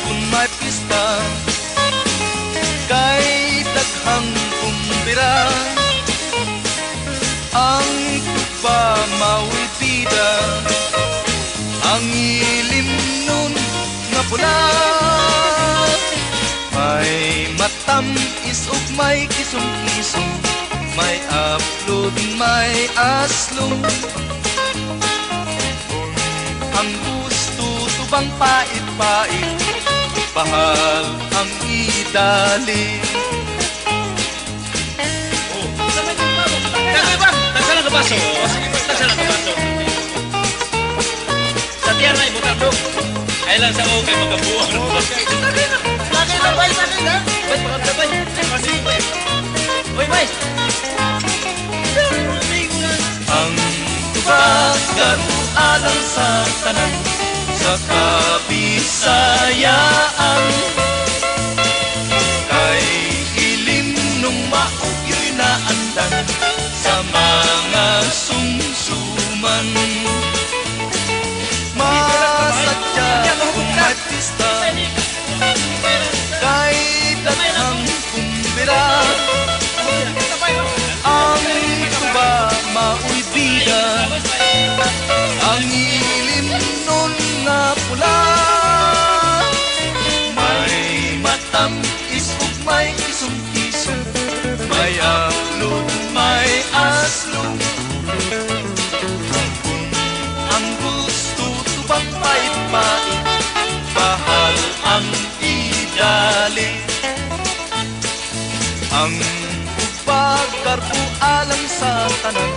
kung may pista, kay daghang kumbira, ang tugba mao'y bida, ang ilim nun nga pula. May matamis ug may kisong-kisong, may aplod, may aslong. Ang gusto tubang pait-pait, bahal ang idali. Kagay ba? Tagsa lang kabaso. Tagsa lang kabaso. Sa tiyan na ibutandok. Ay lang sa o kay magabuang. Sakay na bay, sakay na. Bay, pakabay. Masing bay. Uy, bay. Ang tubagan alang sa tanan, sa Kabisayaan, kay ilim nung maugyo'y naandan sa mga sumsuman. Masadya kung may pista, kay daghang kumbira, ang tuba mao'y bida, ang ilim nun nga pula. May matamis ug may kisong-kisong, may aplod, may aslong. Ang gusto tubang pait-pait, bahal ang idali. Ang pagkarpo alang sa tanan,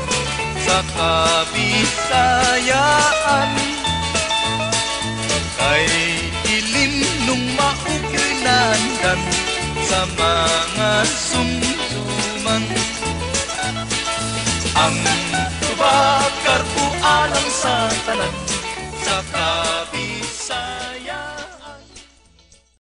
sa Kabisayaan, kay ilim nung maugyo'y nandan sa mga